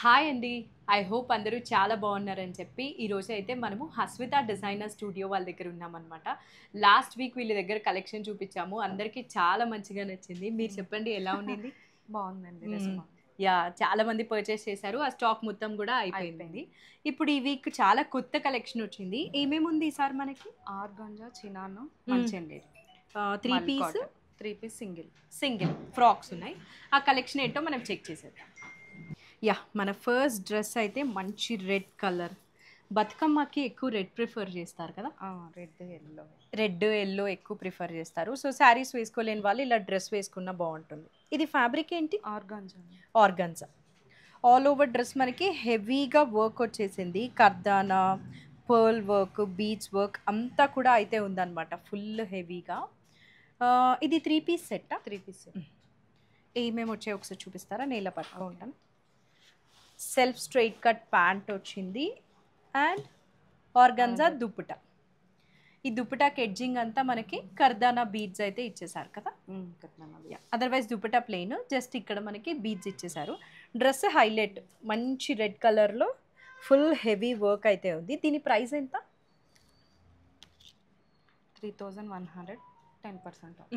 Hi అండి. I hope అందరూ చాలా బాగున్నారని చెప్పి ఈరోజు అయితే మనము హస్విత డిజైనర్ స్టూడియో వాళ్ళ దగ్గర ఉన్నామన్నమాట. లాస్ట్ వీక్ వీళ్ళ దగ్గర కలెక్షన్ చూపించాము. అందరికీ చాలా మంచిగా నచ్చింది. మీరు చెప్పండి ఎలా ఉండింది? బాగుందండి హ్మ్. రెస్పాన్స్. యాహ్! చాలా మంది పర్చేస్ చేశారు. ఆ స్టాక్ మొత్తం కూడా అయిపోయింది. ఇప్పుడు ఈ వీక్ చాలా కొత్త కలెక్షన్ వచ్చింది. ఏమేమి ఉంది ఈసారి మనకి? ఆర్గాంజా, చినాను, హ్మ్. మంచెండేరి, 3 మల్ piece cotton, 3 piece single. Single frocks ఉన్నాయి. ఆ కలెక్షన్ ఏంటో మనం చెక్ చేసేద్దాం. యాహ్! మన ఫస్ట్ డ్రెస్ అయితే మంచి రెడ్ కలర్. బతుకమ్మకి ఎక్కువ రెడ్ ప్రిఫర్ చేస్తారు కదా! Red, yellow. రెడ్, యెల్లో ఎక్కువ ప్రిఫర్ చేస్తారు. సో, శారీస్ వేసుకోలేని వాళ్ళు ఇలా డ్రెస్ వేసుకున్నా బావుంటుంది. ఇది ఫ్యాబ్రిక్ ఏంటి? Organza. Organza. All over dress మనకి హెవీగా వర్క్ వచ్చేసింది. కర్దానా, పర్ల్ వర్క్, బీడ్స్ వర్క్ అంతా కూడా అయితే ఉందన్నమాట. ఫుల్ హెవీగా. ఇది 3 పీస్ సెట్టా? 3 పీస్. ఏమేమి వచ్చాయో ఒకసారి చూపిస్తారా? నేను ఇలా పట్టుకుంటాను. సెల్ఫ్ స్ట్రైట్ కట్ ప్యాంట్ వచ్చింది అండ్ ఆర్గన్జా దుప్పట. ఈ దుప్పటాకి ఎడ్జింగ్ అంతా మనకి కర్దానా బీడ్స్ అయితే ఇచ్చేసారు కదా. అదర్వైజ్ దుప్పటా ప్లెయిన్, జస్ట్ ఇక్కడ మనకి బీడ్స్ ఇచ్చేసారు. డ్రెస్ హైలైట్ మంచి రెడ్ కలర్లో ఫుల్ హెవీ వర్క్ అయితే ఉంది. దీని ప్రైస్ ఎంత? 3100, 10% ఆఫ్.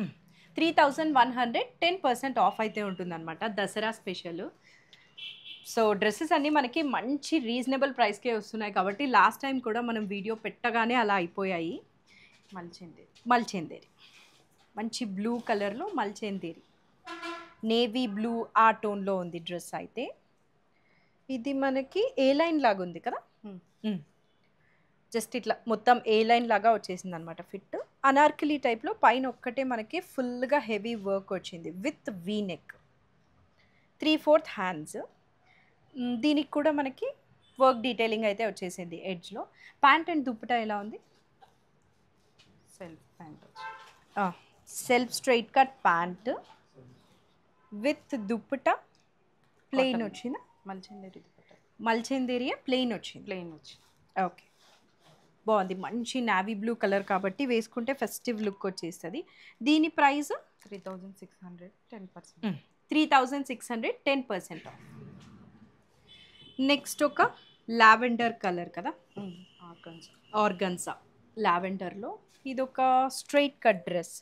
3100, 10% ఆఫ్ అయితే ఉంటుందన్నమాట. దసరా స్పెషల్. సో డ్రెస్సెస్ అన్నీ మనకి మంచి రీజనబుల్ ప్రైస్కే వస్తున్నాయి కాబట్టి లాస్ట్ టైం కూడా మనం వీడియో పెట్టగానే అలా అయిపోయాయి. మల్చేందేరి మంచి బ్లూ కలర్లో మల్చేందేరి, నేవీ బ్లూ ఆ టోన్లో ఉంది డ్రెస్ అయితే. ఇది మనకి ఏ లైన్ లాగా ఉంది కదా. జస్ట్ ఇట్లా మొత్తం ఏ లైన్ లాగా వచ్చేసింది అనమాట ఫిట్. అనార్కలి టైప్లో పైన ఒక్కటే మనకి ఫుల్గా హెవీ వర్క్ వచ్చింది విత్ వీ నెక్, 3/4 హ్యాండ్స్. దీనికి కూడా మనకి వర్క్ డీటెయిలింగ్ అయితే వచ్చేసింది ఎడ్జ్లో. ప్యాంట్ అండ్ దుప్పటా ఎలా ఉంది? Self pant. Self straight cut pant with dupatta plain వచ్చిందా? మల్చెండేరి దుపట్టా. మల్చెందేరియా ప్లెయిన్ వచ్చింది. ఓకే, బాగుంది. మంచి నావీ బ్లూ కలర్ కాబట్టి వేసుకుంటే ఫెస్టివ్ లుక్ వచ్చేస్తుంది. దీని ప్రైస్ 3600, 10%. 3600, 10% ఆఫ్. నెక్స్ట్ ఒక లావెండర్ కలర్ కదా, ఆర్గాంజా. ఆర్గన్సా లావెండర్లో. ఇదొక స్ట్రైట్ కట్ డ్రెస్,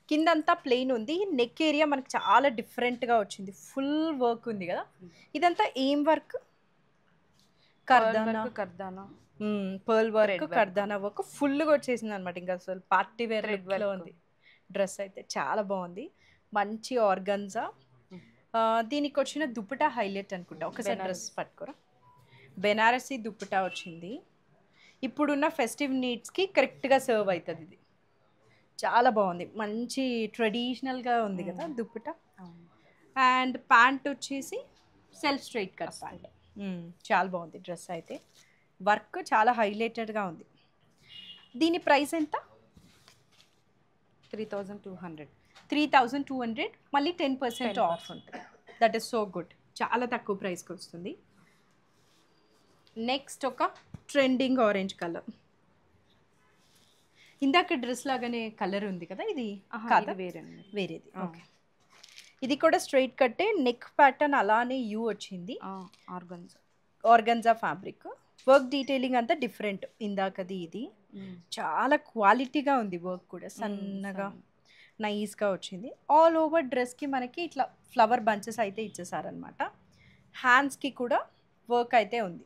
కిందంతా ప్లెయిన్ ఉంది. నెక్ ఏరియా మనకి చాలా డిఫరెంట్గా వచ్చింది. ఫుల్ వర్క్ ఉంది కదా. ఇదంతా ఏం వర్క్? కర్దానా, పర్ల్ వర్క్, కర్దానా వర్క్ ఫుల్గా వచ్చేసింది అనమాట. ఇంకా అసలు పార్టీ వేర్ లుక్లో ఉంది. డ్రెస్ అయితే చాలా బాగుంది. మంచి ఆర్గన్జా. దీనికి వచ్చిన దుప్పటా హైలైట్ అనుకుంటా. ఒకసారి డ్రెస్ పట్టుకోరా. బెనారసీ దుప్పటా వచ్చింది. ఇప్పుడున్న ఫెస్టివ్ నీడ్స్కి కరెక్ట్గా సర్వ్ అవుతుంది ఇది. చాలా బాగుంది. మంచి ట్రెడిషనల్గా ఉంది కదా దుప్పటా. అండ్ ప్యాంట్ వచ్చేసి సెల్ఫ్ స్ట్రైట్ కట్ ప్యాంట్. చాలా బాగుంది డ్రెస్ అయితే. వర్క్ చాలా హైలైటెడ్గా ఉంది. దీని ప్రైస్ ఎంత? 3200. 3200, మళ్ళీ 10% ఆఫ్ ఉంటుంది. That is so good. చాలా తక్కువ ప్రైస్కి వస్తుంది. నెక్స్ట్ ఒక ట్రెండింగ్ ఆరెంజ్ కలర్. ఇందాక డ్రెస్ లాగానే కలర్ ఉంది కదా, ఇది కాదా? వేరేది. ఓకే, ఇది కూడా స్ట్రైట్ కట్టే, నెక్ ప్యాటర్న్ అలానే యూ వచ్చింది. Organza fabric. వర్క్ డీటెయిలింగ్ అంతా డిఫరెంట్ ఇందాకది ఇది. చాలా క్వాలిటీగా ఉంది వర్క్ కూడా, సన్నగా నైస్గా వచ్చింది. ఆల్ ఓవర్ డ్రెస్కి మనకి ఇట్లా ఫ్లవర్ బంచెస్ అయితే ఇచ్చేసారనమాట. హ్యాండ్స్కి కూడా వర్క్ అయితే ఉంది.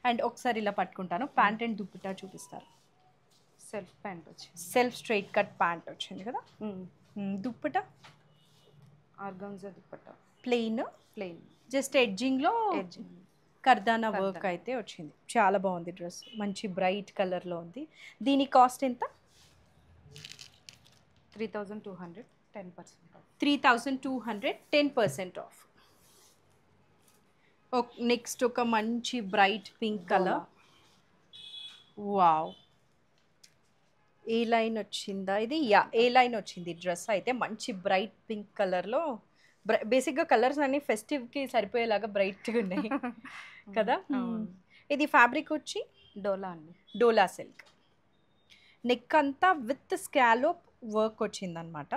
అండ్ ఒకసారి ఇలా పట్టుకుంటాను. ప్యాంట్ అండ్ దుప్పటా చూపిస్తారు. సెల్ఫ్ ప్యాంట్ వచ్చింది. సెల్ఫ్ స్ట్రైట్ కట్ ప్యాంట్ వచ్చింది కదా. Dupatta organza dupatta plain, just ఎడ్జింగ్లో కర్దానా వర్క్ అయితే వచ్చింది. చాలా బాగుంది డ్రెస్. మంచి బ్రైట్ కలర్లో ఉంది. దీని కాస్ట్ ఎంత? 3200, 10% ఆఫ్. 3200, 10% ఆఫ్. నెక్స్ట్ ఒక మంచి బ్రైట్ పింక్ కలర్. వావ్, ఏ లైన్ వచ్చిందా ఇది? ఏ లైన్ వచ్చింది డ్రెస్ అయితే. మంచి బ్రైట్ పింక్ కలర్లో. బేసిక్గా కలర్స్ అన్ని ఫెస్టివ్కి సరిపోయేలాగా బ్రైట్గా ఉన్నాయి కదా. ఇది ఫ్యాబ్రిక్ వచ్చి డోలా సిల్క్. నెక్ అంతా విత్ స్కాలోప్ వర్క్ వచ్చిందనమాట.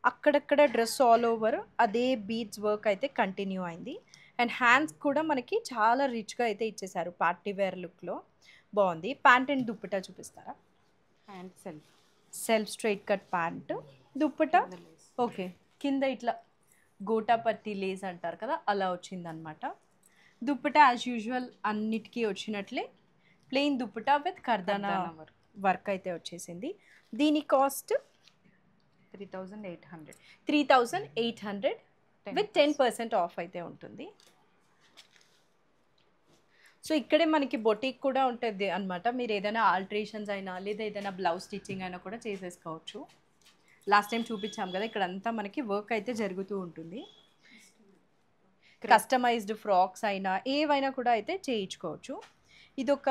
అక్కడక్కడ డ్రెస్ ఆల్ ఓవర్ అదే బీడ్స్ వర్క్ అయితే కంటిన్యూ అయింది. అండ్ హ్యాండ్స్ కూడా మనకి చాలా రిచ్గా అయితే ఇచ్చేసారు, పార్టీ వేర్ లుక్లో బాగుంది. ప్యాంట్ అండ్ దుప్పటా చూపిస్తారా? Pant self. Self straight cut pant, dupatta okay కింద ఇట్లా గోటాపట్టి లేస్ అంటారు కదా అలా వచ్చిందనమాట. దుప్పటా యాజ్ యూజువల్ అన్నిటికీ వచ్చినట్లే ప్లెయిన్ దుప్పటా విత్ కర్దానా వర్క్ అయితే వచ్చేసింది. దీని కాస్ట్ 3800. 3800 విత్ 10% ఆఫ్ అయితే ఉంటుంది. సో ఇక్కడే మనకి బొటిక్ కూడా ఉంటుంది అనమాట. మీరు ఏదైనా ఆల్టరేషన్స్ అయినా లేదా ఏదైనా బ్లౌజ్ స్టిచ్చింగ్ అయినా కూడా చేసేసుకోవచ్చు. లాస్ట్ టైం చూపించాం కదా, ఇక్కడ అంతా మనకి వర్క్ అయితే జరుగుతూ ఉంటుంది. కస్టమైజ్డ్ ఫ్రాక్స్ అయినా ఏవైనా కూడా అయితే చేయించుకోవచ్చు. ఇదొక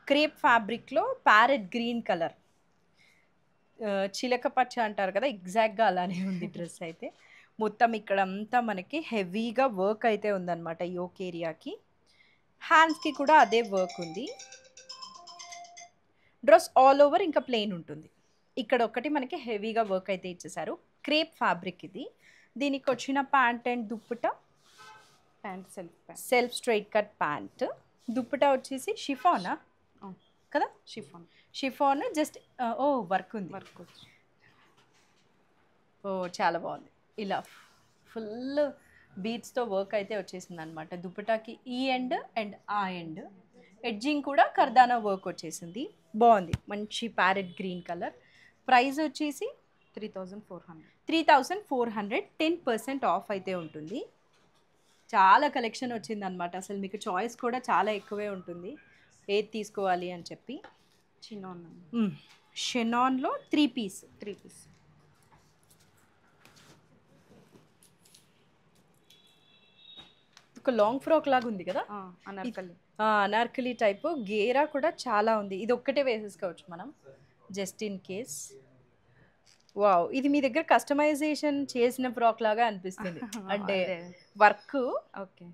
క్రేప్ ఫ్యాబ్రిక్లో ప్యారెట్ గ్రీన్ కలర్, చిలక పచ్చ అంటారు కదా, ఎగ్జాక్ట్గా అలానే ఉంది డ్రెస్ అయితే. మొత్తం ఇక్కడ అంతా మనకి హెవీగా వర్క్ అయితే ఉందన్నమాట. యోక్ ఏరియాకి హ్యాండ్స్కి కూడా అదే వర్క్ ఉంది. డ్రెస్ ఆల్ ఓవర్ ఇంకా ప్లెయిన్ ఉంటుంది. ఇక్కడ ఒకటి మనకి హెవీగా వర్క్ అయితే ఇచ్చేసారు. క్రేప్ ఫ్యాబ్రిక్ ఇది. దీనికి వచ్చిన pant and dupatta, pant self straight cut pant, dupatta వచ్చేసి షిఫానా కదా, షిఫాన్ జస్ట్ ఓ వర్క్ ఉంది. ఓ చాలా బాగుంది. ఇలా ఫుల్ బీట్స్తో వర్క్ అయితే వచ్చేసింది అనమాట. దుప్పటాకి ఈ ఎండ్ అండ్ ఆ ఎండ్ ఎడ్జింగ్ కూడా కర్దానా వర్క్ వచ్చేసింది. బాగుంది, మంచి ప్యారెట్ గ్రీన్ కలర్. ప్రైస్ వచ్చేసి 3400. 10% ఆఫ్ అయితే ఉంటుంది. చాలా కలెక్షన్ వచ్చింది అనమాట. అసలు మీకు చాయిస్ కూడా చాలా ఎక్కువే ఉంటుంది ఏది తీసుకోవాలి అని చెప్పి. షెనాన్లో 3 పీస్. ఒక లాంగ్ ఫ్రాక్ లాగా ఉంది కదా, అనార్కలి టైపు. గేరా కూడా చాలా ఉంది. ఇది ఒక్కటే వేసేసుకోవచ్చు మనం జస్ట్ ఇన్ కేస్. వావ్, ఇది మీ దగ్గర కస్టమైజేషన్ చేసిన ఫ్రాక్ లాగా అనిపిస్తుంది. అంటే వర్క్ ఓకే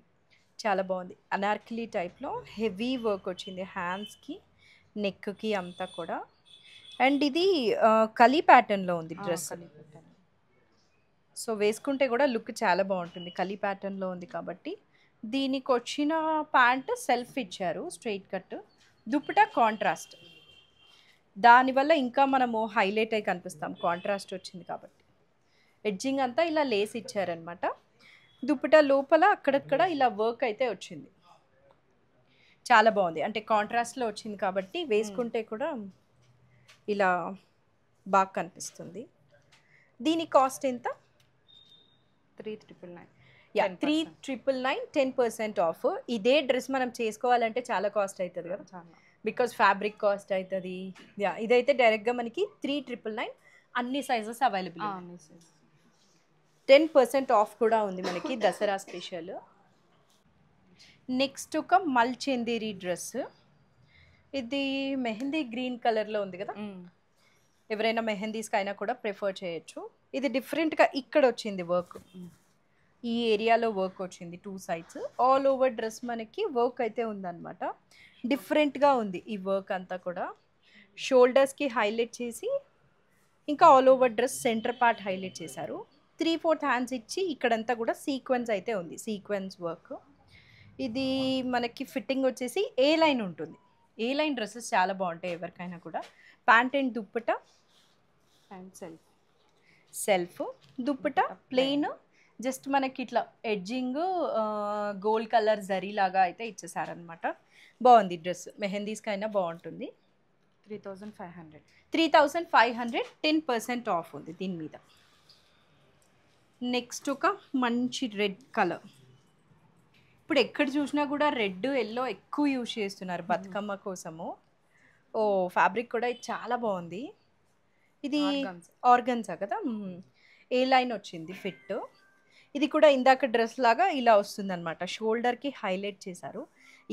చాలా బాగుంది. అనార్కలి టైప్లో హెవీ వర్క్ వచ్చింది హ్యాండ్స్కి, నెక్కి అంతా కూడా. అండ్ ఇది కలీ ప్యాటర్న్లో ఉంది డ్రెస్. సో వేసుకుంటే కూడా లుక్ చాలా బాగుంటుంది. కలీ ప్యాటర్న్లో ఉంది కాబట్టి. దీనికి వచ్చిన ప్యాంట్ సెల్ఫ్ ఇచ్చారు స్ట్రైట్ కట్, దుప్పటా కాంట్రాస్ట్. దానివల్ల ఇంకా మనము హైలైట్ అయి కనిపిస్తాం, కాంట్రాస్ట్ వచ్చింది కాబట్టి. ఎడ్జింగ్ అంతా ఇలా లేస్ ఇచ్చారనమాట. దుప్పటా లోపల అక్కడక్కడ ఇలా వర్క్ అయితే వచ్చింది. చాలా బాగుంది. అంటే కాంట్రాస్ట్లో వచ్చింది కాబట్టి వేసుకుంటే కూడా ఇలా బాగా కనిపిస్తుంది. దీని కాస్ట్ ఎంత? 3999. 3999, 10% ఆఫ్. ఇదే డ్రెస్ మనం చేసుకోవాలంటే చాలా కాస్ట్ అవుతుంది కదా, బికాస్ ఫ్యాబ్రిక్ కాస్ట్ అవుతుంది. ఇదైతే డైరెక్ట్గా మనకి 3999, అన్ని సైజెస్ అవైలబుల్. 10% ఆఫ్ కూడా ఉంది మనకి దసరా స్పెషల్. నెక్స్ట్ ఒక మల్చెందేరి డ్రెస్. ఇది మెహందీ గ్రీన్ కలర్లో ఉంది కదా, ఎవరైనా మెహందీస్కి అయినా కూడా ప్రిఫర్ చేయొచ్చు. ఇది డిఫరెంట్గా ఇక్కడ వచ్చింది వర్క్, ఈ ఏరియాలో వర్క్ వచ్చింది 2 sides. ఆల్ ఓవర్ డ్రెస్ మనకి వర్క్ అయితే ఉందన్నమాట. డిఫరెంట్గా ఉంది ఈ వర్క్ అంతా కూడా. షోల్డర్స్కి హైలైట్ చేసి ఇంకా all over dress centre part highlight చేశారు. 3/4 హ్యాండ్స్ ఇచ్చి ఇక్కడంతా కూడా సీక్వెన్స్ అయితే ఉంది, సీక్వెన్స్ వర్క్. ఇది మనకి ఫిట్టింగ్ వచ్చేసి ఏ లైన్ ఉంటుంది. ఏ లైన్ డ్రెస్సెస్ చాలా బాగుంటాయి ఎవరికైనా కూడా. Pant and dupatta self, dupatta plain, just మనకి ఇట్లా ఎడ్జింగ్ గోల్డ్ కలర్ జరీ లాగా అయితే ఇచ్చేసారనమాట. బాగుంది డ్రెస్, మెహందీస్కి అయినా బాగుంటుంది. 3500. 10% ఆఫ్ ఉంది దీని మీద. నెక్స్ట్ ఒక మంచి రెడ్ కలర్. ఇప్పుడు ఎక్కడ చూసినా కూడా రెడ్ ఎల్లో ఎక్కువ యూజ్ చేస్తున్నారు బతుకమ్మ కోసము. ఓ ఫ్యాబ్రిక్ కూడా ఇది చాలా బాగుంది. ఇది ఆర్గన్జా కదా, ఏ లైన్ వచ్చింది ఫిట్. ఇది కూడా ఇందాక డ్రెస్ లాగా ఇలా వస్తుంది అనమాట. షోల్డర్కి హైలైట్ చేశారు.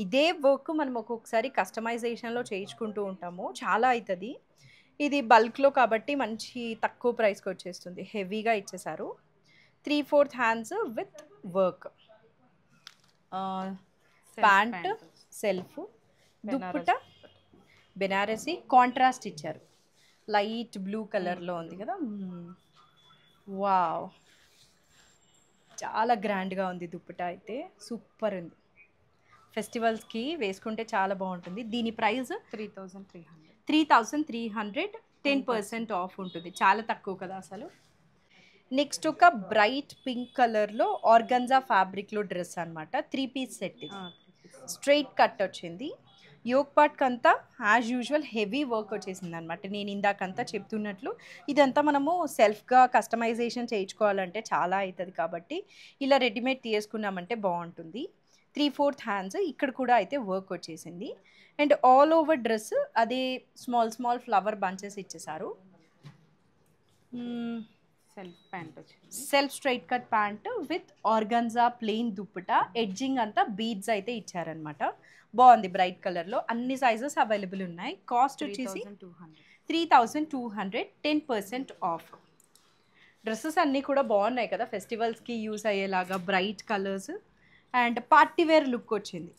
ఇదే వర్క్ మనం ఒక్కొక్కసారి కస్టమైజేషన్లో చేయించుకుంటూ ఉంటాము, చాలా అవుతుంది. ఇది బల్క్లో కాబట్టి మంచి తక్కువ ప్రైస్కి వచ్చేస్తుంది. హెవీగా ఇచ్చేసారు. 3/4 hands with work. Pant self, dupatta Banarasi contrast ఇచ్చారు. లైట్ బ్లూ కలర్లో ఉంది కదా. వావ్, చాలా గ్రాండ్గా ఉంది దుప్పటా అయితే, సూపర్ ఉంది. ఫెస్టివల్స్కి వేసుకుంటే చాలా బాగుంటుంది. దీని ప్రైస్ 3300. 3300, 10% ఆఫ్ ఉంటుంది. చాలా తక్కువ కదా అసలు. నెక్స్ట్ ఒక బ్రైట్ పింక్ కలర్లో ఆర్గన్జా ఫ్యాబ్రిక్లో డ్రెస్ అనమాట. 3 పీస్ సెట్ ఇది. స్ట్రైట్ కట్ వచ్చింది. యోక్ పార్ట్కి అంతా యాజ్ యూజువల్ హెవీ వర్క్ వచ్చేసింది అనమాట. నేను ఇందాకంతా చెప్తున్నట్లు ఇదంతా మనము సెల్ఫ్గా కస్టమైజేషన్ చేయించుకోవాలంటే చాలా అవుతుంది, కాబట్టి ఇలా రెడీమేడ్ తీసుకున్నామంటే బాగుంటుంది. 3/4 హ్యాండ్స్ ఇక్కడ కూడా అయితే వర్క్ వచ్చేసింది. అండ్ ఆల్ ఓవర్ డ్రెస్ అదే స్మాల్ స్మాల్ ఫ్లవర్ బంచెస్ ఇచ్చేసారు. సెల్ఫ్ ప్యాంట్ వచ్చింది. Self straight cut pant with organza plain dupatta, edging అంతా బీడ్స్ అయితే ఇచ్చారనమాట. బాగుంది బ్రైట్ కలర్లో. అన్ని సైజెస్ అవైలబుల్ ఉన్నాయి. కాస్ట్ వచ్చేసి 3200, 10% ఆఫ్. డ్రెస్సెస్ అన్నీ కూడా బాగున్నాయి కదా, ఫెస్టివల్స్కి యూస్ అయ్యేలాగా bright colours and party wear look వచ్చింది.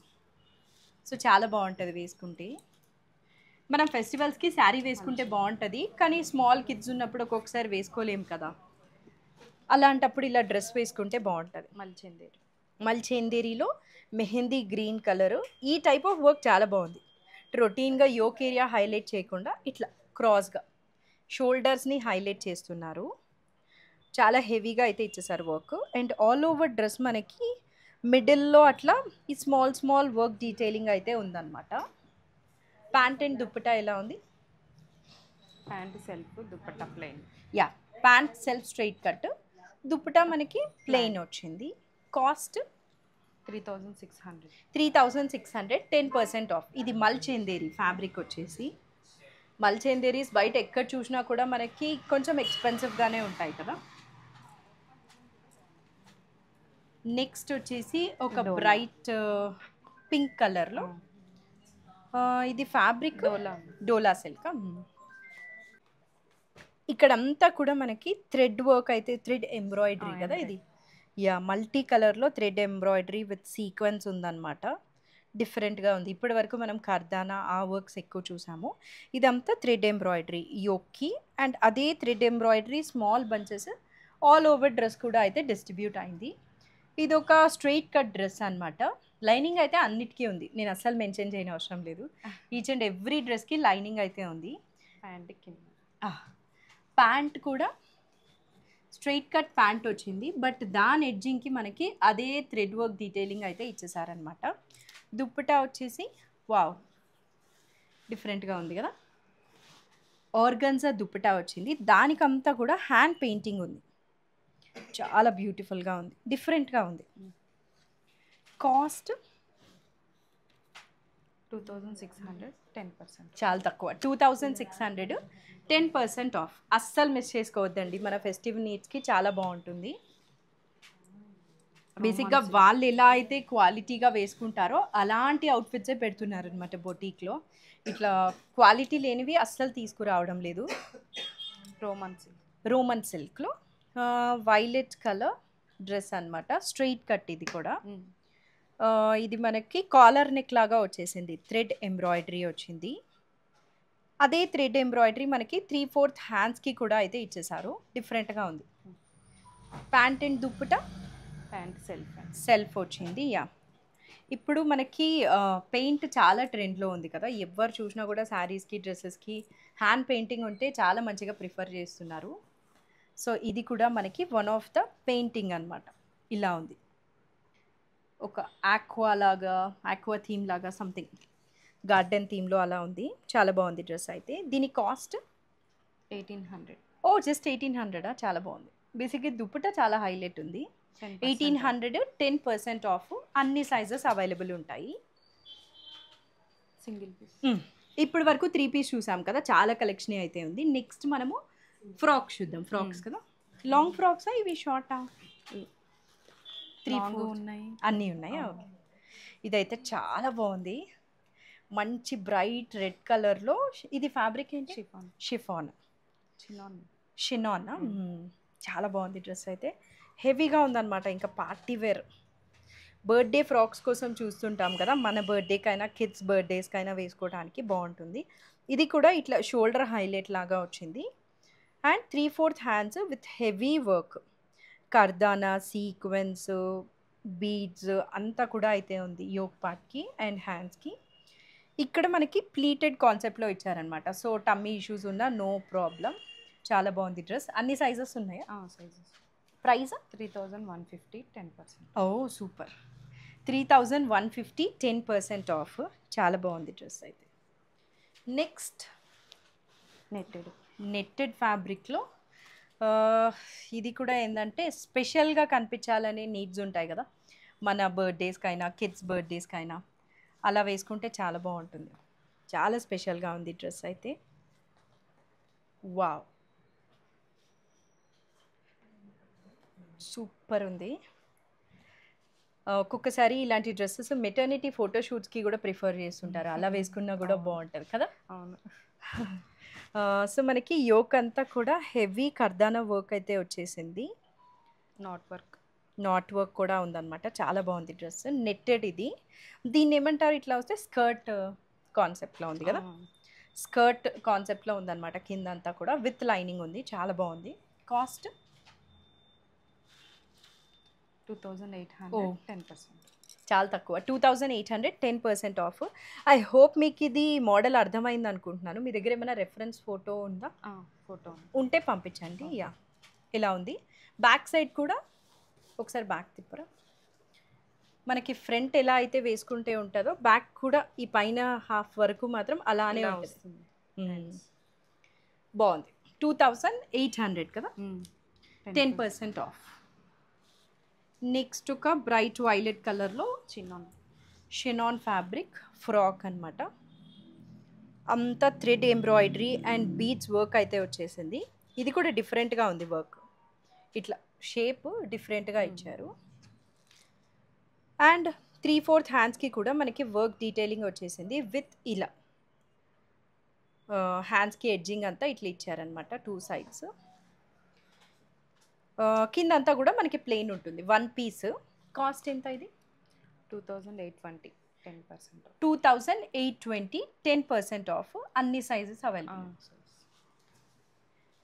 సో చాలా బాగుంటుంది వేసుకుంటే. మనం ఫెస్టివల్స్కి శారీ వేసుకుంటే బాగుంటుంది, కానీ స్మాల్ కిడ్స్ ఉన్నప్పుడు ఒక్కొక్కసారి వేసుకోలేము కదా, అలాంటప్పుడు ఇలా డ్రెస్ వేసుకుంటే బాగుంటుంది. మల్చేందేరిలో మెహందీ గ్రీన్ కలరు. ఈ టైప్ ఆఫ్ వర్క్ చాలా బాగుంది. రొటీన్గా యోక్ ఏరియా హైలైట్ చేయకుండా ఇట్లా క్రాస్గా షోల్డర్స్ని హైలైట్ చేస్తున్నారు. చాలా హెవీగా అయితే ఇచ్చేసారు work. And all over dress మనకి మిడిల్లో అట్లా ఈ స్మాల్ స్మాల్ వర్క్ డీటెయిలింగ్ అయితే ఉందన్నమాట. ప్యాంట్ అండ్ దుప్పటా ఎలా ఉంది? Pant self, dupatta plain. Yeah, pant self straight cut, dupatta మనకి ప్లెయిన్ వచ్చింది. కాస్ట్ 3600. 3600, 10% ఆఫ్. ఇది మల్చేందేరి ఫ్యాబ్రిక్ వచ్చేసి. మల్చేందేరీస్ బయట ఎక్కడ చూసినా కూడా మనకి కొంచెం ఎక్స్పెన్సివ్గానే ఉంటాయి కదా. నెక్స్ట్ వచ్చేసి ఒక బ్రైట్ పింక్ కలర్లో, ఇది ఫ్యాబ్రిక్ డోలా సిల్క్. ఇక్కడంతా కూడా మనకి థ్రెడ్ వర్క్ అయితే, థ్రెడ్ ఎంబ్రాయిడరీ కదా ఇది. యా, మల్టీ కలర్లో థ్రెడ్ ఎంబ్రాయిడరీ విత్ సీక్వెన్స్ ఉందన్నమాట. డిఫరెంట్గా ఉంది. ఇప్పటి వరకు మనం కర్దానా ఆ వర్క్స్ ఎక్కువ చూసాము. ఇదంతా థ్రెడ్ ఎంబ్రాయిడరీ యోక్కి, అండ్ అదే thread embroidery small bunches all over dress కూడా అయితే డిస్ట్రిబ్యూట్ అయింది. ఇది ఒక స్ట్రైట్ కట్ డ్రెస్ అనమాట. లైనింగ్ అయితే అన్నిటికీ ఉంది, నేను అస్సలు మెన్షన్ చేయని అవసరం లేదు. ఈచ్ అండ్ ఎవ్రీ డ్రెస్కి లైనింగ్ అయితే ఉంది. ప్యాంట్ కూడా స్ట్రైట్ కట్ ప్యాంట్ వచ్చింది, బట్ దాని ఎడ్జింగ్కి మనకి అదే థ్రెడ్ వర్క్ డీటెయిలింగ్ అయితే ఇచ్చేసారనమాట. దుప్పటా వచ్చేసి వావ్, డిఫరెంట్గా ఉంది కదా. ఆర్గన్జా దుప్పటా వచ్చింది, దానికంతా కూడా హ్యాండ్ పెయింటింగ్ ఉంది. చాలా బ్యూటిఫుల్గా ఉంది, డిఫరెంట్గా ఉంది. కాస్ట్ 2600, 10%. చాలా తక్కువ. 2600, 10% ఆఫ్. అస్సలు మిస్ చేసుకోవద్దండి, మన ఫెస్టివ్ నీడ్స్కి చాలా బాగుంటుంది. బేసిక్గా వాళ్ళు ఎలా అయితే క్వాలిటీగా వేసుకుంటారో అలాంటి అవుట్ఫిట్సే పెడుతున్నారు అనమాట బొటీక్లో. ఇట్లా క్వాలిటీ లేనివి అస్సలు తీసుకురావడం లేదు. రోమన్ సిల్క్లో వైలెట్ కలర్ డ్రెస్ అనమాట. స్ట్రైట్ కట్ ఇది కూడా. ఇది మనకి కాలర్ నెక్ లాగా వచ్చేసింది. థ్రెడ్ ఎంబ్రాయిడరీ వచ్చింది. అదే థ్రెడ్ ఎంబ్రాయిడరీ మనకి 3/4 హ్యాండ్స్కి కూడా అయితే ఇచ్చేసారు. డిఫరెంట్గా ఉంది. Pant and dupatta pant self వచ్చింది. యా, ఇప్పుడు మనకి పెయింట్ చాలా ట్రెండ్లో ఉంది కదా, ఎవరు చూసినా కూడా శారీస్కి డ్రెస్సెస్కి హ్యాండ్ పెయింటింగ్ ఉంటే చాలా మంచిగా ప్రిఫర్ చేస్తున్నారు. సో ఇది కూడా మనకి వన్ ఆఫ్ ద పెయింటింగ్ అనమాట. ఇలా ఉంది, ఒక ఆక్వా థీమ్ లాగా, సంథింగ్ గార్డెన్ థీమ్లో అలా ఉంది. చాలా బాగుంది డ్రెస్ అయితే. దీని కాస్ట్ 1800. ఓ, జస్ట్ 1800. చాలా బాగుంది. బేసిక్గా దుప్పటా చాలా హైలైట్ ఉంది. 1800, 10% ఆఫ్. అన్ని సైజెస్ అవైలబుల్ ఉంటాయి. Single piece. ఇప్పటి వరకు 3 పీస్ చూసాం కదా, చాలా కలెక్షన్ అయితే ఉంది. నెక్స్ట్ మనము ఫ్రాక్స్ చూద్దాం. ఫ్రాక్స్ కదా, లాంగ్ ఫ్రాక్సా ఇవి, షార్టా? 3-4 ఉన్నాయి, అన్నీ ఉన్నాయా? ఓకే. ఇదైతే చాలా బాగుంది, మంచి బ్రైట్ రెడ్ కలర్లో. ఇది ఫ్యాబ్రిక్ ఏంటి? షిఫాన్. చాలా బాగుంది డ్రెస్ అయితే. హెవీగా ఉందన్నమాట. ఇంకా పార్టీ వేర్ బర్త్డే ఫ్రాక్స్ కోసం చూస్తుంటాం కదా, మన బర్త్డేకైనా కిడ్స్ బర్త్డేస్కైనా వేసుకోవడానికి బాగుంటుంది. ఇది కూడా ఇట్లా షోల్డర్ హైలైట్ లాగా వచ్చింది. And 3/4 hands with heavy work. కర్దానా సీక్వెన్స్ బీడ్స్ అంతా కూడా అయితే ఉంది యోక్ పార్ట్కి అండ్ హ్యాండ్స్కి. ఇక్కడ మనకి ప్లీటెడ్ కాన్సెప్ట్లో ఇచ్చారనమాట. సో టమ్మీ ఇష్యూస్ ఉన్నా నో ప్రాబ్లం. చాలా బాగుంది డ్రెస్. అన్ని సైజెస్ ఉన్నాయా? Sizes. Price 3150, 10%. Oh super. 3150, 10% off. చాలా బాగుంది డ్రెస్ అయితే. నెక్స్ట్ నెట్టెడ్ ఫ్యాబ్రిక్లో ఇది కూడా ఏంటంటే స్పెషల్గా కనిపించాలనే నీడ్స్ ఉంటాయి కదా, మన బర్త్డేస్కైనా కిడ్స్ బర్త్డేస్కైనా అలా వేసుకుంటే చాలా బాగుంటుంది. చాలా స్పెషల్గా ఉంది డ్రెస్ అయితే. వావ్, సూపర్ ఉంది. ఒక్కొక్కసారి ఇలాంటి డ్రెస్సెస్ మెటర్నిటీ ఫోటోషూట్స్కి కూడా ప్రిఫర్ చేస్తుంటారు, అలా వేసుకున్నా కూడా బాగుంటుంది కదా. అవును. సో మనకి యోక్ అంతా కూడా హెవీ కర్దానా వర్క్ అయితే వచ్చేసింది. నాట్ వర్క్ కూడా ఉందన్నమాట. చాలా బాగుంది డ్రెస్. నెట్టెడ్ ఇది. దీన్ని ఏమంటారు, ఇట్లా వస్తే స్కర్ట్ కాన్సెప్ట్లో ఉంది కదా, స్కర్ట్ కాన్సెప్ట్లో ఉందన్నమాట. కింద అంతా కూడా విత్ లైనింగ్ ఉంది. చాలా బాగుంది. కాస్ట్ 2800, 10%. చాలా తక్కువ. 2800, 10% ఆఫ్. ఐ హోప్ మీకు ఇది మోడల్ అర్థమైంది అనుకుంటున్నాను. మీ దగ్గర ఏమైనా రెఫరెన్స్ ఫోటో ఉందా? ఫోటో ఉంటే పంపించండి. యా, ఇలా ఉంది. బ్యాక్ సైడ్ కూడా ఒకసారి బ్యాక్ తిప్పరా. మనకి ఫ్రంట్ ఎలా అయితే వేసుకుంటే ఉంటుందో బ్యాక్ కూడా ఈ పైన హాఫ్ వరకు మాత్రం అలానే ఉంటుంది. బాగుంది. 2800 కదా, 10% ఆఫ్. నెక్స్ట్ ఒక బ్రైట్ వైలెట్ కలర్లో షినాన్ ఫ్యాబ్రిక్ ఫ్రాక్ అనమాట. అంతా thread embroidery and beads work అయితే వచ్చేసింది. ఇది కూడా డిఫరెంట్గా ఉంది వర్క్, ఇట్లా షేప్ డిఫరెంట్గా ఇచ్చారు. అండ్ 3/4 హ్యాండ్స్కి కూడా మనకి వర్క్ డీటెయిలింగ్ వచ్చేసింది విత్ ఇలా హ్యాండ్స్కి ఎడ్జింగ్ అంతా ఇట్లా ఇచ్చారనమాట 2 sides. కింద అంతా కూడా మనకి ప్లెయిన్ ఉంటుంది. 1 piece. కాస్ట్ ఎంత ఇది? 2820, 10%. 2820, 10% ఆఫ్. అన్ని సైజెస్ అవైలబుల్.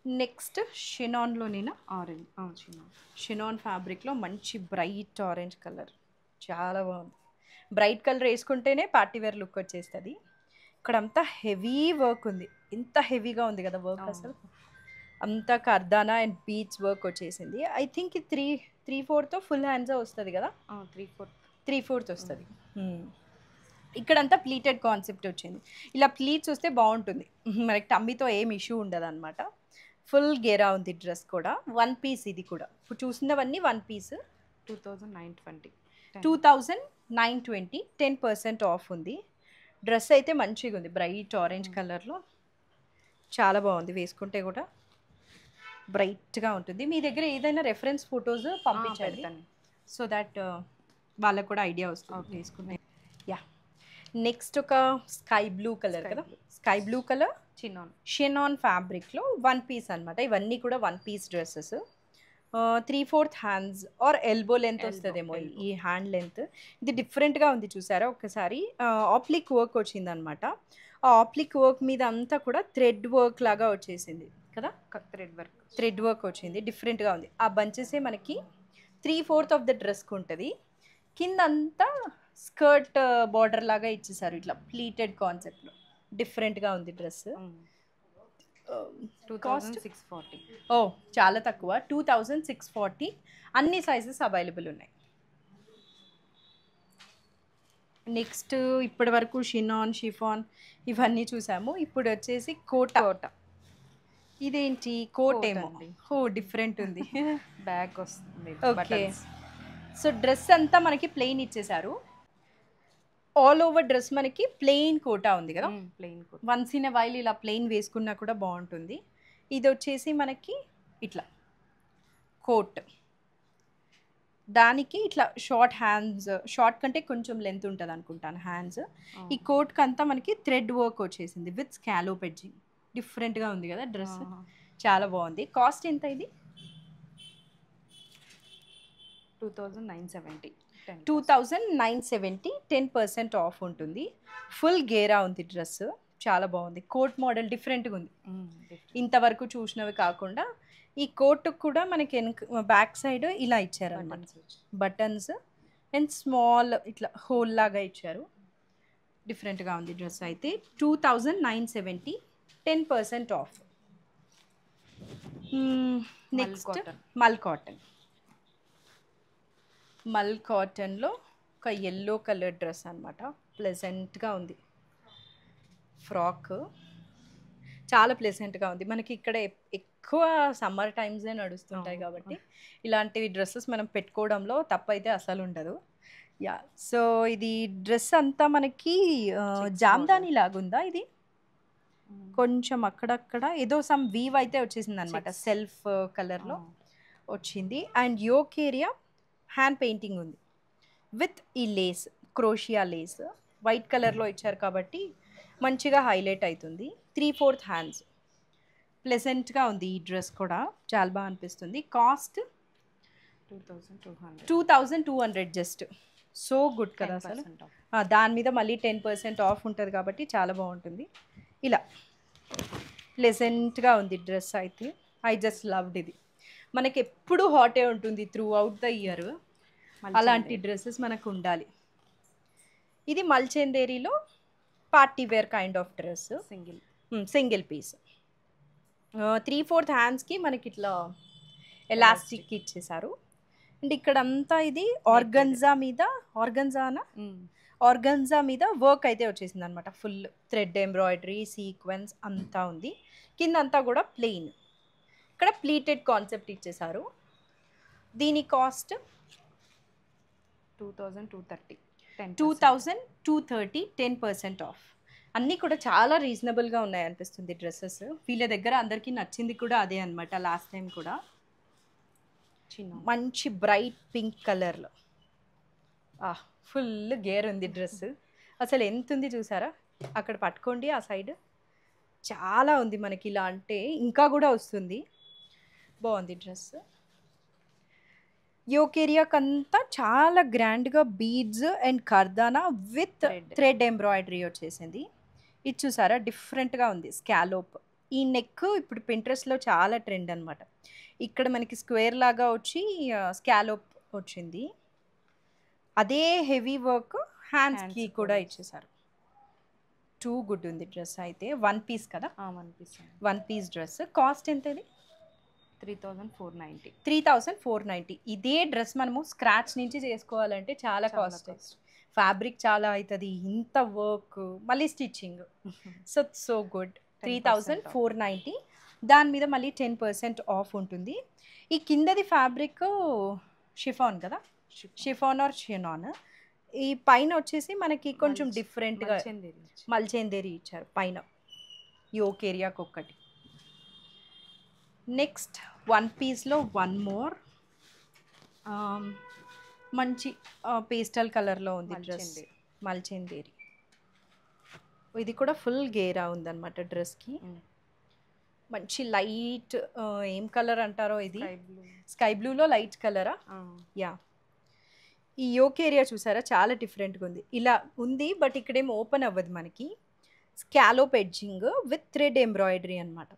నెక్స్ట్ షినాన్లోనేనా, ఆరెంజ్. షినాన్ ఫ్యాబ్రిక్లో మంచి బ్రైట్ ఆరెంజ్ కలర్. చాలా బాగుంది. బ్రైట్ కలర్ వేసుకుంటేనే పార్టీ వేర్ లుక్ వచ్చేస్తుంది. ఇక్కడ అంతా హెవీ వర్క్ ఉంది. ఇంత హెవీగా ఉంది కదా వర్క్, అసలు అంతా కర్దానా అండ్ బీడ్స్ వర్క్ వచ్చేసింది. ఐ థింక్ 3/4 ఫుల్ హ్యాండ్స్ వస్తుంది కదా. 3/4 వస్తుంది. ఇక్కడంతా ప్లీటెడ్ కాన్సెప్ట్ వచ్చింది. ఇలా ప్లీట్స్ వస్తే బాగుంటుంది, మనకి టమ్మీతో ఏం ఇష్యూ ఉండదు అనమాట. ఫుల్ గేరా ఉంది డ్రెస్ కూడా. 1 piece ఇది కూడా. ఇప్పుడు చూసినవన్నీ 1 piece. 2920, 10% ఆఫ్ ఉంది. డ్రెస్ అయితే మంచిగా ఉంది, బ్రైట్ ఆరెంజ్ కలర్లో. చాలా బాగుంది. వేసుకుంటే కూడా బ్రైట్గా ఉంటుంది. మీ దగ్గర ఏదైనా రెఫరెన్స్ ఫొటోస్ పంపించండి, సో దట్ వాళ్ళకు కూడా ఐడియా వస్తుంది వేసుకుంటే. యా, నెక్స్ట్ ఒక స్కై బ్లూ కలర్ కదా, స్కై బ్లూ కలర్ షినాన్ ఫ్యాబ్రిక్లో 1 piece అనమాట. ఇవన్నీ కూడా 1 piece dresses. 3/4 hands or elbow length వస్తుందేమో ఈ హ్యాండ్ లెంత్. ఇది డిఫరెంట్గా ఉంది చూసారా ఒకసారి. ఆప్లిక్ వర్క్ వచ్చిందనమాట. ఆ ఆప్లిక్ వర్క్ మీద అంతా కూడా థ్రెడ్ వర్క్ లాగా వచ్చేసింది కదా, థ్రెడ్ వర్క్ వచ్చింది. డిఫరెంట్గా ఉంది. ఆ బంచెసే మనకి 3/4 ఆఫ్ ద డ్రెస్కి ఉంటుంది. కింద అంతా స్కర్ట్ బార్డర్ లాగా ఇచ్చేసారు ఇట్లా ప్లీటెడ్ కాన్సెప్ట్లో. డిఫరెంట్గా ఉంది డ్రెస్. 2640. ఓ చాలా తక్కువ. 2640. అన్ని సైజెస్ అవైలబుల్ ఉన్నాయి. నెక్స్ట్ ఇప్పటి వరకు షినాన్, షిఫాన్ ఇవన్నీ చూసాము. ఇప్పుడు వచ్చేసి కోట. ఇదేంటి కోట్ ఏమో, డిఫరెంట్ ఉంది. బ్యాగ్ వస్తుంది. ఓకే, సో డ్రెస్ అంతా మనకి ప్లెయిన్ ఇచ్చేసారు. ఆల్ ఓవర్ డ్రెస్ మనకి ప్లెయిన్ కోటా ఉంది కదా. వన్స్ ఇన్ వైల్ ఇలా ప్లెయిన్ వేసుకున్నా కూడా బాగుంటుంది. ఇది వచ్చేసి మనకి ఇట్లా కోట్, దానికి ఇట్లా షార్ట్ హ్యాండ్స్, షార్ట్ కంటే కొంచెం లెంత్ ఉంటుంది అనుకుంటాను హ్యాండ్స్. ఈ కోట్కి అంతా మనకి థ్రెడ్ వర్క్ వచ్చేసింది విత్ స్కాలోప్ ఎడ్జింగ్. డిఫరెంట్గా ఉంది కదా డ్రెస్, చాలా బాగుంది. కాస్ట్ ఎంత ఇది? 2970. 2970, 10% ఆఫ్ ఉంటుంది. ఫుల్ గేరా ఉంది డ్రెస్. చాలా బాగుంది. కోట్ మోడల్ డిఫరెంట్గా ఉంది. ఇంతవరకు చూసినవి కాకుండా ఈ కోట్ కూడా మనకి బ్యాక్ సైడ్ ఇలా ఇచ్చారు అనమాట, బటన్స్ అండ్ స్మాల్ ఇట్లా హోల్ లాగా ఇచ్చారు. డిఫరెంట్గా ఉంది డ్రెస్ అయితే. 2970, 10% ఆఫ్. నెక్స్ట్ మల్ కాటన్. మల్ కాటన్లో ఒక ఎల్లో కలర్ డ్రెస్ అనమాట, ప్లెజెంట్గా ఉంది. ఫ్రాక్ చాలా ప్లెజెంట్గా ఉంది. మనకి ఇక్కడ ఎక్కువ సమ్మర్ టైమ్సే నడుస్తుంటాయి కాబట్టి ఇలాంటివి డ్రెస్సెస్ మనం పెట్టుకోవడంలో తప్పైతే అసలు ఉండదు. యా, సో ఇది డ్రెస్ అంతా మనకి జామ్దాని లాగుందా ఇది? కొంచెం అక్కడక్కడ ఏదో సమ్ వీవ్ అయితే వచ్చేసింది అనమాట, సెల్ఫ్ కలర్లో వచ్చింది. And yoke area hand painting ఉంది విత్ ఈ లేస్, క్రోషియా లేస్ వైట్ కలర్లో ఇచ్చారు కాబట్టి మంచిగా హైలైట్ అవుతుంది. 3/4 హ్యాండ్స్. ప్లెజెంట్గా ఉంది ఈ డ్రెస్ కూడా, చాలా బాగా అనిపిస్తుంది. Cost 2200 just. సో గుడ్ కదా అసలు. దాని మీద మళ్ళీ 10% ఆఫ్ ఉంటుంది కాబట్టి చాలా బాగుంటుంది. ఇలా ప్లెజెంట్గా ఉంది డ్రెస్ అయితే. ఐ జస్ట్ లవ్డ్ ఇది. మనకి ఎప్పుడు హాటే ఉంటుంది త్రూ అవుట్ ద ఇయర్, అలాంటి డ్రెస్సెస్ మనకు ఉండాలి. ఇది మల్చెందేరిలో party wear kind of dress, single piece. 3/4 హ్యాండ్స్కి మనకి ఇట్లా ఎలాస్టిక్ ఇచ్చేసారు. అండ్ ఇక్కడంతా ఇది ఆర్గన్జా మీద, ఆర్గన్జా మీద వర్క్ అయితే వచ్చేసింది అనమాట. ఫుల్ థ్రెడ్ ఎంబ్రాయిడరీ, సీక్వెన్స్ అంతా ఉంది. కింద అంతా కూడా ప్లెయిన్. ఇక్కడ ప్లీటెడ్ కాన్సెప్ట్ ఇచ్చేసారు. దీని కాస్ట్ 2230. 10% ఆఫ్. అన్నీ కూడా చాలా రీజనబుల్గా ఉన్నాయి అనిపిస్తుంది డ్రెస్సెస్. వీళ్ళ దగ్గర అందరికీ నచ్చింది కూడా అదే అనమాట. లాస్ట్ టైం కూడా మంచి బ్రైట్ పింక్ కలర్లో ఫుల్ గేర్ ఉంది డ్రెస్. అసలు ఎంత ఉంది చూసారా, అక్కడ పట్టుకోండి ఆ సైడ్ చాలా ఉంది మనకి. ఇలా అంటే ఇంకా కూడా వస్తుంది. బాగుంది డ్రెస్. యోక్ ఏరియాకంతా చాలా గ్రాండ్గా బీడ్స్ అండ్ కర్దానా విత్ థ్రెడ్ ఎంబ్రాయిడరీ వచ్చేసింది. ఇది చూసారా, డిఫరెంట్గా ఉంది. స్కాలోప్ ఈ నెక్ ఇప్పుడు పింట్రెస్ట్లో చాలా ట్రెండ్ అనమాట. ఇక్కడ మనకి స్క్వేర్ లాగా వచ్చి స్కాలోప్ వచ్చింది. అదే హెవీ వర్క్ హ్యాండ్స్కి కూడా ఇచ్చేసారు. టూ గుడ్ ఉంది డ్రెస్ అయితే. 1 పీస్ కదా? 1 పీస్ డ్రెస్. కాస్ట్ ఎంత ఇది? 3490. ఇదే డ్రెస్ మనము స్క్రాచ్ నుంచి చేసుకోవాలంటే చాలా కాస్ట్. ఫ్యాబ్రిక్ చాలా అవుతుంది, ఇంత వర్క్, మళ్ళీ స్టిచ్చింగ్. So good. 3490. దాని మీద మళ్ళీ 10% ఆఫ్ ఉంటుంది. ఈ కిందది ఫ్యాబ్రిక్ షిఫాన్ కదా, షిఫాన్ ఆర్ షినాన్. ఈ పైన వచ్చేసి మనకి కొంచెం డిఫరెంట్గా మల్చెందేరి ఇచ్చారు పైన యోక్ ఏరియాకి ఒక్కటి. నెక్స్ట్ 1 పీస్లో 1 మోర్ మంచి పేస్టల్ కలర్లో ఉంది డ్రెస్, మల్చెందేరి. ఇది కూడా ఫుల్ గేరా ఉందన్నమాట డ్రెస్కి. మంచి లైట్ ఏం కలర్ అంటారో ఇది, స్కై బ్లూలో లైట్ కలరా? యా. ఈ యోక్ ఏరియా చూసారా, చాలా డిఫరెంట్గా ఉంది. ఇలా ఉంది బట్ ఇక్కడేం ఓపెన్ అవ్వదు మనకి. Scallop edging with thread embroidery అనమాట.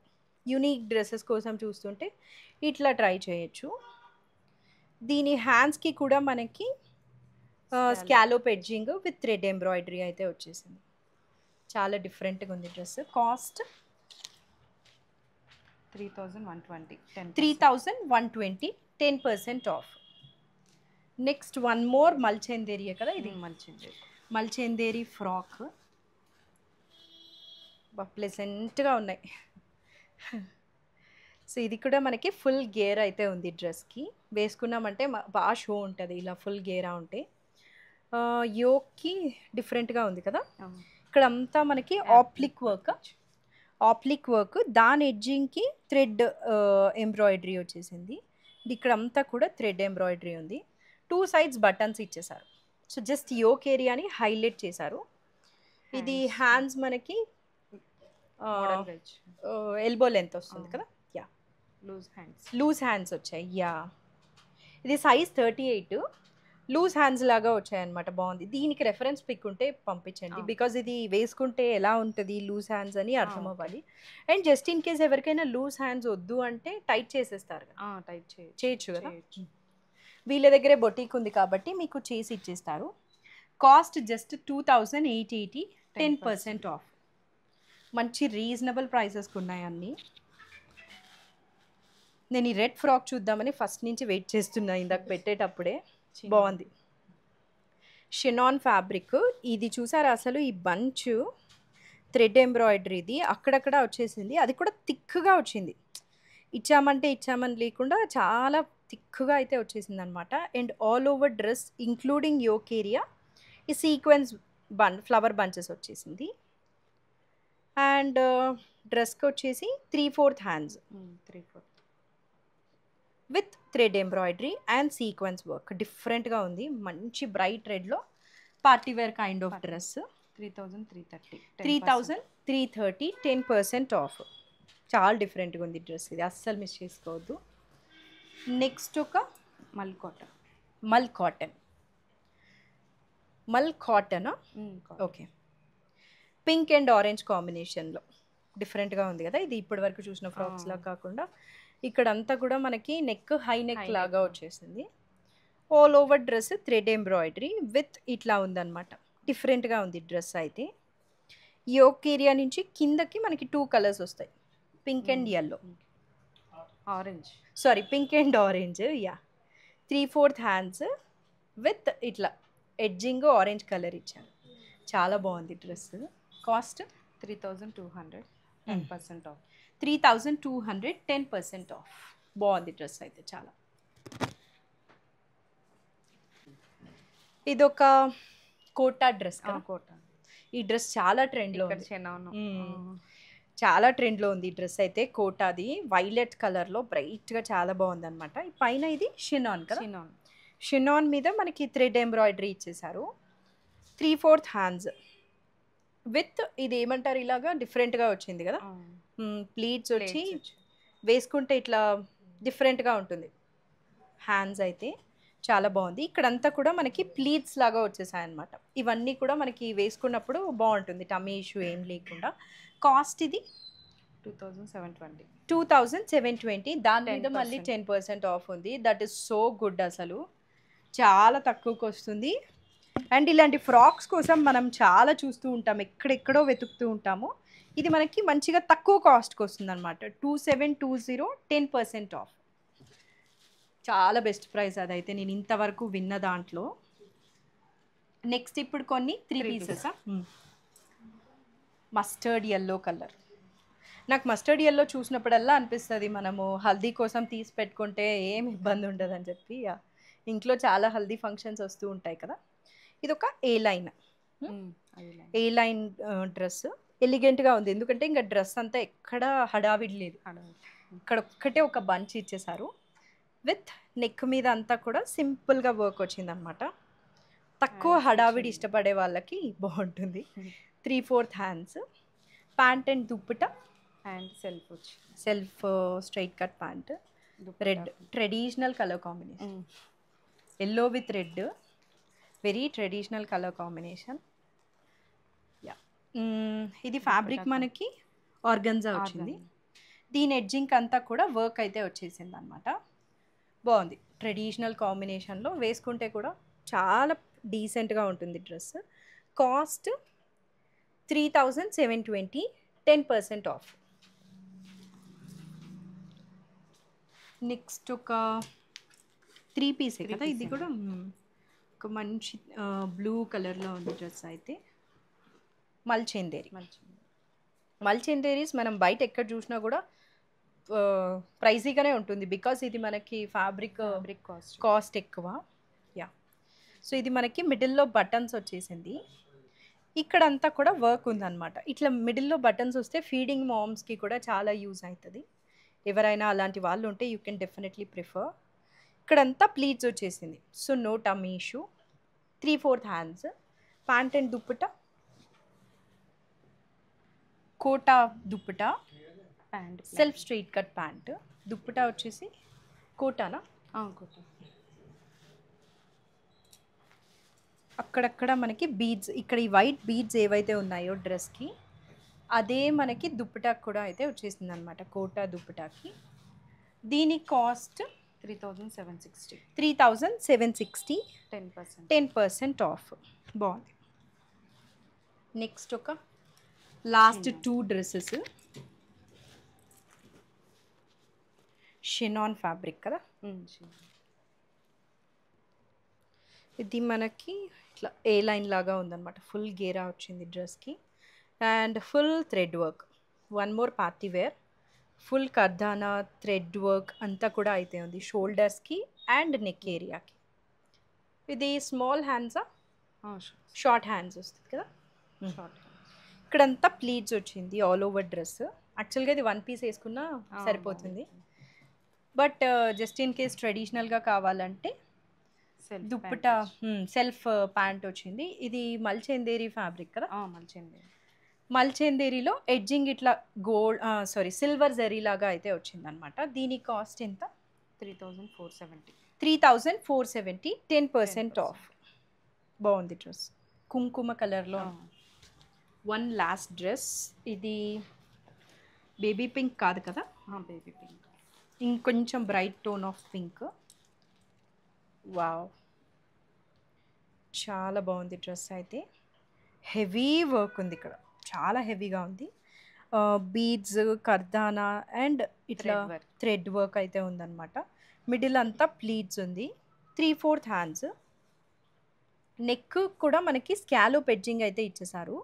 యూనిక్ డ్రెస్సెస్ కోసం చూస్తుంటే ఇట్లా ట్రై చేయొచ్చు. దీని హ్యాండ్స్కి కూడా మనకి scallop edging with thread embroidery అయితే వచ్చేసింది. చాలా డిఫరెంట్గా ఉంది dress. Cost 3120. 10% off. Next 1 more మల్చెందేరియే కదా ఇది. మల్చెందేరి ఫ్రాక్. ప్లెజెంట్గా ఉన్నాయి. సో ఇది కూడా మనకి ఫుల్ గేర్ అయితే ఉంది డ్రెస్కి. వేసుకున్నామంటే బాగా షో ఉంటుంది ఇలా ఫుల్ గేరా ఉంటే. యోక్కి డిఫరెంట్గా ఉంది కదా. ఇక్కడ అంతా మనకి ఆప్లిక్ వర్క్, దాని ఎడ్జింగ్కి థ్రెడ్ ఎంబ్రాయిడరీ వచ్చేసింది. ఇక్కడ అంతా కూడా థ్రెడ్ ఎంబ్రాయిడరీ ఉంది. 2 sides బటన్స్ ఇచ్చేసారు. సో జస్ట్ యోక్ ఏరియాని హైలైట్ చేశారు. ఇది హ్యాండ్స్ మనకి ఎల్బో లెంత్ వస్తుంది కదా. యా, లూజ్ హ్యాండ్స్ వచ్చాయి. యా, ఇది సైజ్ 38. లూజ్ హ్యాండ్స్ లాగా వచ్చాయన్నమాట. బాగుంది. దీనికి రెఫరెన్స్ పిక్ ఉంటే పంపించండి, బికాజ్ ఇది వేసుకుంటే ఎలా ఉంటుంది లూజ్ హ్యాండ్స్ అని అర్థం అవ్వాలి. అండ్ జస్ట్ ఇన్ కేస్ ఎవరికైనా లూజ్ హ్యాండ్స్ వద్దు అంటే టైట్ చేసేస్తారు కదా, టైట్ చేయొచ్చు కదా. వీళ్ళ దగ్గరే బొటీక్ ఉంది కాబట్టి మీకు చేసి ఇచ్చేస్తారు. Cost just 2880, 10% of. మంచి రీజనబుల్ ప్రైసెస్కి ఉన్నాయి అన్నీ. నేను ఈ రెడ్ ఫ్రాక్ చూద్దామని ఫస్ట్ నుంచి వెయిట్ చేస్తున్నా ఇందాక పెట్టేటప్పుడే. బాగుంది. షినాన్ ఫ్యాబ్రిక్ ఇది చూసారా, అసలు ఈ బంచ్ థ్రెడ్ ఎంబ్రాయిడరీది అక్కడక్కడ వచ్చేసింది, అది కూడా థిక్గా వచ్చింది. ఇచ్చామని లేకుండా చాలా థిక్గా అయితే వచ్చేసింది అనమాట. And all over dress including yoke area ఈ సీక్వెన్స్ ఫ్లవర్ బంచెస్ వచ్చేసింది. అండ్ డ్రెస్కి వచ్చేసి 3/4 hands, 3/4 with thread embroidery and sequence work. డిఫరెంట్గా ఉంది, మంచి బ్రైట్ రెడ్లో party wear kind of dress. 3330, 10% off. చాలా డిఫరెంట్గా ఉంది డ్రెస్, ఇది అస్సలు మిస్ చేసుకోవద్దు. నెక్స్ట్ ఒక మల్ cotton okay, pink and orange కాంబినేషన్లో డిఫరెంట్గా ఉంది కదా. ఇది ఇప్పటి వరకు చూసిన ఫ్రాక్స్లా కాకుండా ఇక్కడంతా కూడా మనకి నెక్ హై నెక్ లాగా వచ్చేసింది. All over dress thread embroidery with ఇట్లా ఉందన్నమాట. డిఫరెంట్గా ఉంది డ్రెస్ అయితే. యోక్ ఏరియా నుంచి కిందకి మనకి 2 కలర్స్ వస్తాయి, pink and yellow, pink and orange. Yeah, 3/4 hands with ఇట్లా ఎడ్జింగ్ ఆరెంజ్ కలర్ ఇచ్చారు. చాలా బాగుంది డ్రెస్. Cost 3200, 10% of. 3200, 10% ఆఫ్. బాగుంది డ్రెస్ అయితే చాలా. ఇదొక కోటా డ్రెస్. ఈ డ్రెస్ చాలా ట్రెండ్లో ఉంది, చాలా ట్రెండ్లో ఉంది ఈ డ్రెస్ అయితే. కోటాది వైలెట్ కలర్లో బ్రైట్గా చాలా బాగుంది అనమాట. పైన ఇది షినాన్ కదా, షినాన్ మీద మనకి థ్రెడ్ ఎంబ్రాయిడరీ ఇచ్చేసారు. 3/4 హ్యాండ్స్ విత్ ఇది ఏమంటారు ఇలాగా డిఫరెంట్గా వచ్చింది కదా, ప్లీట్స్ వచ్చి వేసుకుంటే ఇట్లా డిఫరెంట్గా ఉంటుంది. హ్యాండ్స్ అయితే చాలా బాగుంది. ఇక్కడంతా కూడా మనకి ప్లీట్స్ లాగా వచ్చేసాయి అనమాట. ఇవన్నీ కూడా మనకి వేసుకున్నప్పుడు బాగుంటుంది, టమ్మీ ఇష్యూ ఏం లేకుండా. కాస్ట్ ఇది 2720. దాని మీద మళ్ళీ 10% ఆఫ్ ఉంది. దట్ ఈస్ సో గుడ్, అసలు చాలా తక్కువకి వస్తుంది. అండ్ ఇలాంటి ఫ్రాక్స్ కోసం మనం చాలా చూస్తూ ఉంటాం, ఎక్కడెక్కడో వెతుకుతూ ఉంటాము. ఇది మనకి మంచిగా తక్కువ కాస్ట్కి వస్తుంది అనమాట. 2720, 10% ఆఫ్. చాలా బెస్ట్ ప్రైస్ అదైతే నేను ఇంతవరకు విన్న దాంట్లో. నెక్స్ట్ ఇప్పుడు కొన్ని 3 పీసెస్. Mustard yellow colour. నాకు మస్టర్డ్ ఎల్లో చూసినప్పుడల్లా అనిపిస్తుంది మనము హల్దీ కోసం తీసి పెట్టుకుంటే ఏం ఇబ్బంది ఉండదని చెప్పి. ఇంట్లో చాలా హల్దీ ఫంక్షన్స్ వస్తూ ఉంటాయి కదా. ఇది ఒక ఏ లైన్ డ్రెస్. ఎలిగెంట్గా ఉంది, ఎందుకంటే ఇంకా డ్రెస్ అంతా ఎక్కడ హడావిడి లేదు. ఇక్కడ ఒక్కటే ఒక బంచ్ ఇచ్చేసారు. విత్ నెక్ మీద అంతా కూడా సింపుల్గా వర్క్ వచ్చిందనమాట. తక్కువ హడావిడి ఇష్టపడే వాళ్ళకి బాగుంటుంది. 3/4 hands, pant and dupatta and self straight cut pant. Red traditional colour combination, yellow with red, very traditional colour combination. ఇది ఫ్యాబ్రిక్ మనకి ఆర్గన్జా వచ్చింది. దీని ఎడ్జింగ్ అంతా కూడా వర్క్ అయితే వచ్చేసింది అనమాట. బాగుంది, ట్రెడిషనల్ కాంబినేషన్లో వేసుకుంటే కూడా చాలా డీసెంట్గా ఉంటుంది డ్రెస్. Cost 3720, 10% off. నెక్స్ట్ ఒక 3 పీసే కదా ఇది కూడా. ఒక మంచి బ్లూ కలర్లో ఉంది డ్రెస్ అయితే. మల్చెందేరీస్ మనం బయట ఎక్కడ చూసినా కూడా ప్రైజీగానే ఉంటుంది, బికాస్ ఇది మనకి ఫ్యాబ్రిక్ కాస్ట్ ఎక్కువ. యా, సో ఇది మనకి మిడిల్లో బటన్స్ వచ్చేసింది. ఇక్కడంతా కూడా వర్క్ ఉందన్నమాట. ఇట్లా మిడిల్లో బటన్స్ వస్తే ఫీడింగ్ మామ్స్కి కూడా చాలా యూజ్ అవుతుంది. ఎవరైనా అలాంటి వాళ్ళు ఉంటే యూ కెన్ డెఫినెట్లీ ప్రిఫర్. ఇక్కడంతా ప్లీట్స్ వచ్చేసింది, so no tummy issue. 3/4 hands, pant and dupatta, Kota dupatta, pant self straight cut pant. Dupatta వచ్చేసి కోటానా, కోటా. అక్కడక్కడ మనకి బీడ్స్, ఇక్కడ ఈ వైట్ బీడ్స్ ఏవైతే ఉన్నాయో డ్రెస్కి, అదే మనకి దుప్పటాకి కూడా అయితే వచ్చేసింది అనమాట, కోటా దుప్పటాకి. దీని కాస్ట్ 3760. 3760, 10%. 10% ఆఫ్. బాగుంది. నెక్స్ట్ ఒక లాస్ట్ 2 డ్రెస్సెస్, షినాన్ ఫ్యాబ్రిక్ కదా. ఇది మనకి ఇట్లా ఏ లైన్ లాగా ఉందన్నమాట, ఫుల్ గేరా వచ్చింది డ్రెస్కి and full thread work. One more party wear, full కర్దానా థ్రెడ్ వర్క్ అంతా కూడా అయితే ఉంది షోల్డర్స్కి అండ్ నెక్ ఏరియాకి. ఇది స్మాల్ హ్యాండ్సా, షార్ట్ హ్యాండ్స్ వస్తుంది కదా. ఇక్కడంతా ప్లీట్స్ వచ్చింది ఆల్ ఓవర్ డ్రెస్. యాక్చువల్గా ఇది 1 పీస్ వేసుకున్నా సరిపోతుంది, బట్ జస్ట్ ఇన్ కేస్ ట్రెడిషనల్గా కావాలంటే దుప్పటా సెల్ఫ్ ప్యాంట్ వచ్చింది. ఇది మల్చేందేరి ఫ్యాబ్రిక్ కదా. మల్చేందేరిలో ఎడ్జింగ్ ఇట్లా గోల్డ్ సిల్వర్ జరీ లాగా అయితే వచ్చింది అనమాట. దీని కాస్ట్ ఎంత? 3470. 3470, 10% ఆఫ్. బాగుంది డ్రెస్, కుంకుమ కలర్లో. వన్ లాస్ట్ డ్రెస్, ఇది బేబీ పింక్ కాదు కదా, బేబీ పింక్, ఇంకొంచెం bright tone of pink. Wow, చాలా బాగుంది డ్రెస్ అయితే. హెవీ వర్క్ ఉంది ఇక్కడ, చాలా హెవీగా ఉంది. బీడ్స్, కర్దానా అండ్ ఇట్లా థ్రెడ్ వర్క్ అయితే ఉందన్నమాట. మిడిల్ అంతా ప్లీట్స్ ఉంది. 3/4 హ్యాండ్స్. నెక్ కూడా మనకి స్కాలోప్ ఎడ్జింగ్ అయితే ఇచ్చేసారు.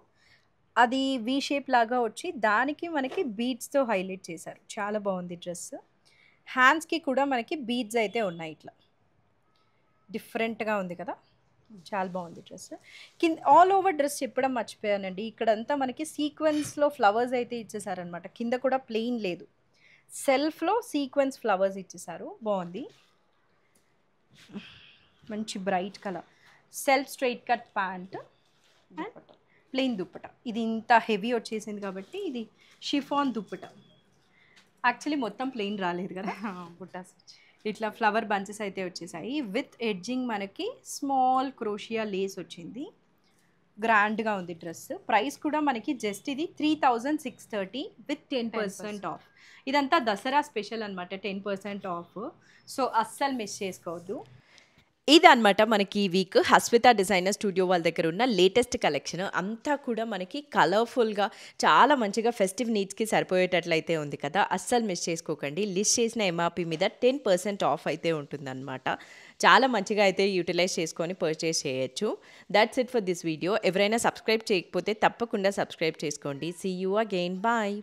అది వి షేప్ లాగా వచ్చి దానికి మనకి బీడ్స్తో హైలైట్ చేశారు. చాలా బాగుంది డ్రెస్. హ్యాండ్స్కి కూడా మనకి బీడ్స్ అయితే ఉన్నాయి, ఇట్లా డిఫరెంట్గా ఉంది కదా. చాలా బాగుంది డ్రెస్. కింద ఆల్ ఓవర్ డ్రెస్ చెప్పడం మర్చిపోయానండి, ఇక్కడంతా మనకి సీక్వెన్స్లో ఫ్లవర్స్ అయితే ఇచ్చేసారనమాట. కింద కూడా ప్లెయిన్ లేదు, సెల్ఫ్లో సీక్వెన్స్ ఫ్లవర్స్ ఇచ్చేసారు. బాగుంది, మంచి bright colour. Self straight cut pant and plain dupatta. ఇది ఇంత హెవీ వచ్చేసింది కాబట్టి ఇది షిఫాన్ దుప్పట. యాక్చువల్లీ మొత్తం ప్లెయిన్ రాలేదు కదా, బుట్టాస్ ఇట్లా ఫ్లవర్ బంచెస్ అయితే వచ్చేసాయి. విత్ ఎడ్జింగ్ మనకి స్మాల్ క్రోషియా లేస్ వచ్చింది. గ్రాండ్గా ఉంది డ్రెస్. ప్రైస్ కూడా మనకి జస్ట్ ఇది 3630 విత్ 10% ఆఫ్. ఇదంతా దసరా స్పెషల్ అనమాట, 10% ఆఫ్. సో అస్సలు మిస్ చేసుకోవద్దు. ఇదన్నమాట మనకి ఈ వీక్ హస్విత డిజైనర్ స్టూడియో వాళ్ళ దగ్గర ఉన్న లేటెస్ట్ కలెక్షన్. అంతా కూడా మనకి కలర్ఫుల్గా చాలా మంచిగా ఫెస్టివ్ నీడ్స్కి సరిపోయేటట్లయితే ఉంది కదా. అస్సలు మిస్ చేసుకోకండి. లిస్ట్ చేసిన ఎంఆర్పి మీద 10% ఆఫ్ అయితే ఉంటుందన్నమాట. చాలా మంచిగా అయితే యూటిలైజ్ చేసుకొని పర్చేస్ చేయొచ్చు. That's it for this video. ఎవరైనా సబ్స్క్రైబ్ చేయకపోతే తప్పకుండా సబ్స్క్రైబ్ చేసుకోండి. See you again, bye.